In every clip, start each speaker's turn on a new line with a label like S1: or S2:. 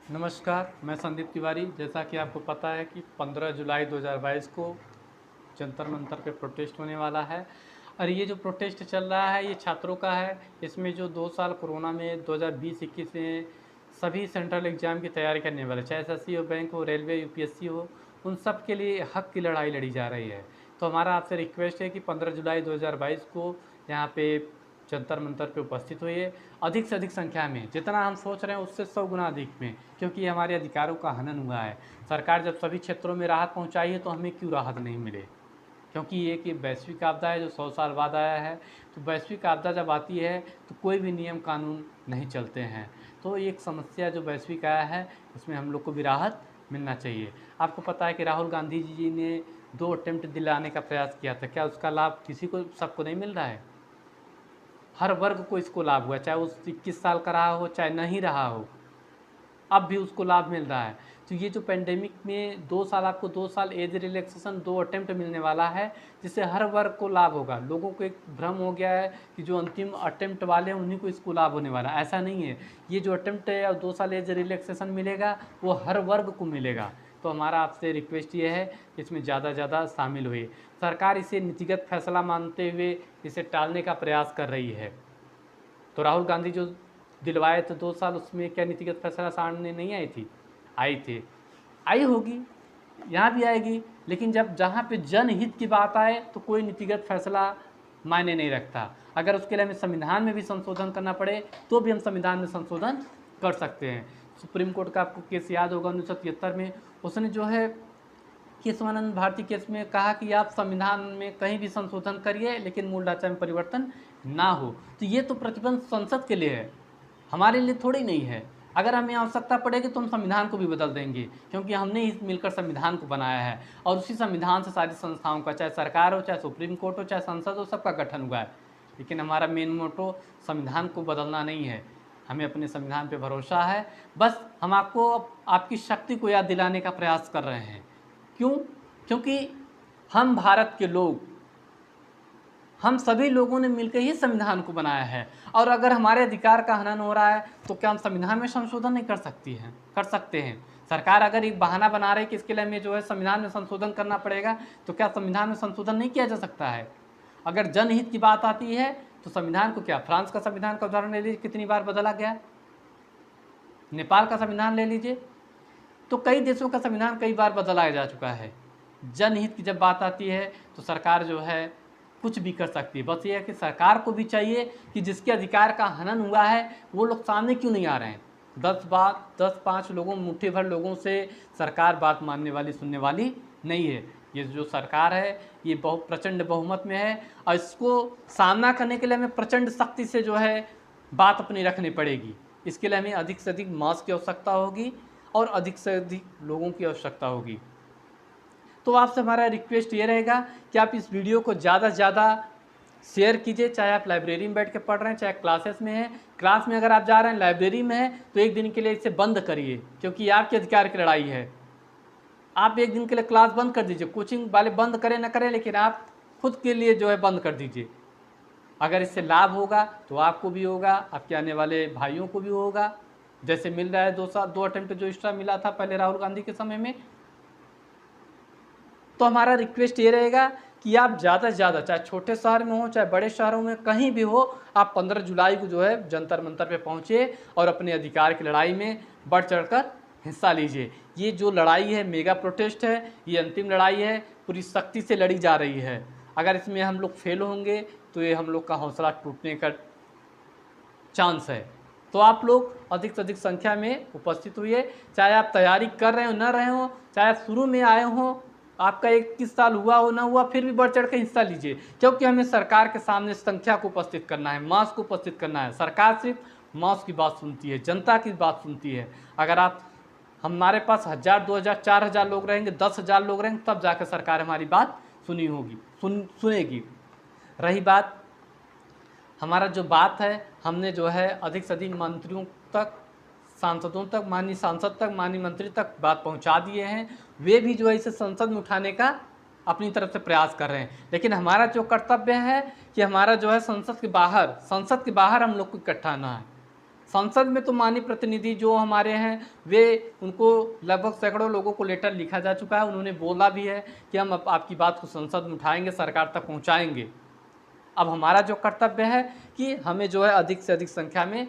S1: नमस्कार, मैं संदीप तिवारी। जैसा कि आपको पता है कि 15 जुलाई 2022 को जंतर मंतर पे प्रोटेस्ट होने वाला है और ये जो प्रोटेस्ट चल रहा है ये छात्रों का है। इसमें जो 2 साल कोरोना में 2020-21 में सभी सेंट्रल एग्ज़ाम की तैयारी करने वाले, चाहे एसएससी हो, बैंक हो, रेलवे, यूपीएससी हो, उन सब के लिए हक की लड़ाई लड़ी जा रही है। तो हमारा आपसे रिक्वेस्ट है कि 15 जुलाई 2022 को यहाँ पे जंतर मंतर पे उपस्थित होइए, अधिक से अधिक संख्या में, जितना हम सोच रहे हैं उससे 100 गुना अधिक में, क्योंकि हमारे अधिकारों का हनन हुआ है। सरकार जब सभी क्षेत्रों में राहत पहुंचाई है तो हमें क्यों राहत नहीं मिले? क्योंकि ये कि वैश्विक आपदा है जो 100 साल बाद आया है। तो वैश्विक आपदा जब आती है तो कोई भी नियम कानून नहीं चलते हैं। तो एक समस्या जो वैश्विक आया है इसमें हम लोग को भी राहत मिलना चाहिए। आपको पता है कि राहुल गांधी जी ने 2 अटेम्प्ट दिलाने का प्रयास किया था, क्या उसका लाभ किसी को, सबको नहीं मिल रहा है? हर वर्ग को इसको लाभ हुआ, चाहे वो 21 साल का रहा हो चाहे नहीं रहा हो, अब भी उसको लाभ मिल रहा है। तो ये जो पेंडेमिक में 2 साल, आपको 2 साल एज रिलैक्सेशन 2 अटेम्प्ट मिलने वाला है, जिससे हर वर्ग को लाभ होगा। लोगों को एक भ्रम हो गया है कि जो अंतिम अटेम्प्ट वाले हैं उन्हीं को इसको लाभ होने वाला है। ऐसा नहीं है। ये जो अटेम्प्ट है और 2 साल एज रिलैक्सेशन मिलेगा वो हर वर्ग को मिलेगा। तो हमारा आपसे रिक्वेस्ट ये है कि इसमें ज़्यादा ज़्यादा शामिल हुए। सरकार इसे नीतिगत फैसला मानते हुए इसे टालने का प्रयास कर रही है। तो राहुल गांधी जो दिलवाए थे 2 साल, उसमें क्या नीतिगत फैसला सामने नहीं आई थी? आई थी, आई होगी, यहाँ भी आएगी। लेकिन जब जहाँ पे जनहित की बात आए तो कोई नीतिगत फैसला मायने नहीं रखता। अगर उसके लिए हमें संविधान में भी संशोधन करना पड़े तो भी हम संविधान में संशोधन कर सकते हैं। सुप्रीम कोर्ट का आपको केस याद होगा 1973 में, उसने जो है केशवानंद भारती केस में कहा कि आप संविधान में कहीं भी संशोधन करिए लेकिन मूल ढांचा में परिवर्तन ना हो। तो ये तो प्रतिबंध संसद के लिए है, हमारे लिए थोड़ी नहीं है। अगर हमें आवश्यकता पड़ेगी तो हम संविधान को भी बदल देंगे, क्योंकि हमने ही मिलकर संविधान को बनाया है और उसी संविधान से सारी संस्थाओं का, चाहे सरकार हो, चाहे सुप्रीम कोर्ट हो, चाहे संसद हो, सबका गठन हुआ है। लेकिन हमारा मेन मोटो संविधान को बदलना नहीं है, हमें अपने संविधान पे भरोसा है। बस हम आपको आपकी शक्ति को याद दिलाने का प्रयास कर रहे हैं। क्यों? क्योंकि हम भारत के लोग, हम सभी लोगों ने मिलकर ही संविधान को बनाया है। और अगर हमारे अधिकार का हनन हो रहा है तो क्या हम संविधान में संशोधन नहीं कर सकती हैं? कर सकते हैं। सरकार अगर एक बहाना बना रही है कि इसके लिए हमें जो है संविधान में संशोधन करना पड़ेगा, तो क्या संविधान में संशोधन नहीं किया जा सकता है? अगर जनहित की बात आती है तो संविधान को, क्या फ्रांस का संविधान का उदाहरण ले लीजिए, कितनी बार बदला गया। नेपाल का संविधान ले लीजिए, तो कई देशों का संविधान कई बार बदलाया जा चुका है। जनहित की जब बात आती है तो सरकार जो है कुछ भी कर सकती है। बस ये है कि सरकार को भी चाहिए कि जिसके अधिकार का हनन हुआ है वो लोग सामने क्यों नहीं आ रहे हैं। 10-5 लोगों, मुट्ठी भर लोगों से सरकार बात मानने वाली, सुनने वाली नहीं है। ये जो सरकार है ये बहुत प्रचंड बहुमत में है और इसको सामना करने के लिए हमें प्रचंड शक्ति से जो है बात अपनी रखनी पड़ेगी। इसके लिए हमें अधिक से अधिक मास की आवश्यकता होगी और अधिक से अधिक लोगों की आवश्यकता होगी। तो आपसे हमारा रिक्वेस्ट ये रहेगा कि आप इस वीडियो को ज़्यादा से ज़्यादा शेयर कीजिए, चाहे आप लाइब्रेरी में बैठ के पढ़ रहे हैं, चाहे क्लासेस में हैं। क्लास में अगर आप जा रहे हैं, लाइब्रेरी में हैं, तो एक दिन के लिए इसे बंद करिए, क्योंकि ये आपके अधिकार की लड़ाई है। आप एक दिन के लिए क्लास बंद कर दीजिए, कोचिंग वाले बंद करें ना करें, लेकिन आप खुद के लिए जो है बंद कर दीजिए। अगर इससे लाभ होगा तो आपको भी होगा, आपके आने वाले भाइयों को भी होगा। जैसे मिल रहा है 2 अटेम्प्ट जो एक्स्ट्रा मिला था पहले राहुल गांधी के समय में। तो हमारा रिक्वेस्ट ये रहेगा कि आप ज़्यादा से ज़्यादा, चाहे छोटे शहर में हो चाहे बड़े शहरों में, कहीं भी हो, आप 15 जुलाई को जो है जंतर मंतर पे पहुँचे और अपने अधिकार की लड़ाई में बढ़ चढ़कर हिस्सा लीजिए। ये जो लड़ाई है, मेगा प्रोटेस्ट है, ये अंतिम लड़ाई है, पूरी शक्ति से लड़ी जा रही है। अगर इसमें हम लोग फेल होंगे तो ये हम लोग का हौसला टूटने का चांस है। तो आप लोग अधिक से अधिक संख्या में उपस्थित हुए, चाहे आप तैयारी कर रहे हो न रहे हो, चाहे आप शुरू में आए हो, आपका 21 साल हुआ हो ना हुआ, फिर भी बढ़ चढ़ के हिस्सा लीजिए। क्योंकि हमें सरकार के सामने संख्या को उपस्थित करना है, मास को उपस्थित करना है। सरकार सिर्फ मास की बात सुनती है, जनता की बात सुनती है। अगर आप, हमारे पास 1000, 2000, 4000 लोग रहेंगे, 10,000 लोग रहेंगे, तब जाकर सरकार हमारी बात सुनेगी। रही बात हमारा जो बात है, हमने जो है अधिक से अधिक मंत्रियों तक, सांसदों तक, माननीय सांसद तक, माननीय मंत्री तक बात पहुंचा दिए हैं। वे भी जो है इसे संसद में उठाने का अपनी तरफ से प्रयास कर रहे हैं। लेकिन हमारा जो कर्तव्य है कि हमारा जो है संसद के बाहर हम लोग को इकट्ठा आना है। संसद में तो माननीय प्रतिनिधि जो हमारे हैं वे उनको लगभग सैकड़ों लोगों को लेटर लिखा जा चुका है, उन्होंने बोला भी है कि हम आपकी बात को संसद में उठाएंगे, सरकार तक पहुंचाएंगे। अब हमारा जो कर्तव्य है कि हमें जो है अधिक से अधिक संख्या में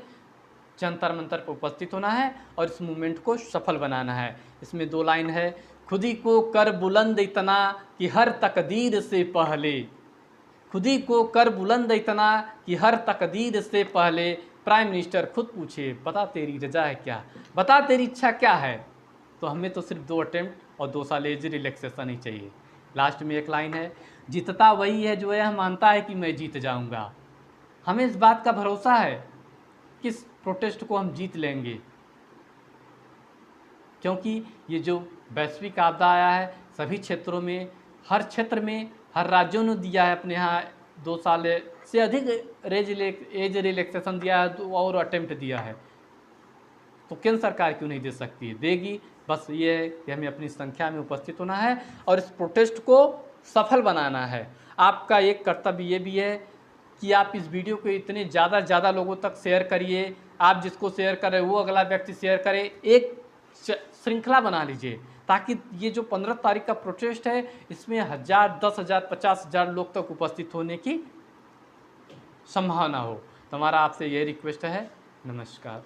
S1: जंतर मंतर पर उपस्थित होना है और इस मूवमेंट को सफल बनाना है। इसमें 2 लाइन है, खुद ही को कर बुलंद इतना कि हर तकदीर से पहले, खुद ही को कर बुलंद इतना कि हर तकदीर से पहले, प्राइम मिनिस्टर खुद पूछे बता तेरी रजा है क्या, बता तेरी इच्छा क्या है। तो हमें तो सिर्फ 2 अटेम्प्ट और 2 साल एज रिलैक्सेशन ही चाहिए। लास्ट में एक लाइन है, जीतता वही है जो यह मानता है कि मैं जीत जाऊंगा। हमें इस बात का भरोसा है कि इस प्रोटेस्ट को हम जीत लेंगे, क्योंकि ये जो वैश्विक आपदा आया है सभी क्षेत्रों में, हर क्षेत्र में हर राज्यों ने दिया है अपने यहाँ 2 साल से अधिक एज रिलैक्सेशन दिया है और अटेम्प्ट दिया है, तो केंद्र सरकार क्यों नहीं दे सकती है? देगी। बस ये है कि हमें अपनी संख्या में उपस्थित होना है और इस प्रोटेस्ट को सफल बनाना है। आपका एक कर्तव्य ये भी है कि आप इस वीडियो को इतने ज़्यादा लोगों तक शेयर करिए। आप जिसको शेयर करें वो अगला व्यक्ति शेयर करे, एक श्रृंखला बना लीजिए ताकि ये जो 15 तारीख का प्रोटेस्ट है इसमें 1000, 10,000, 50,000 लोग तक उपस्थित होने की संभावना हो। तो हमारा आपसे ये रिक्वेस्ट है। नमस्कार।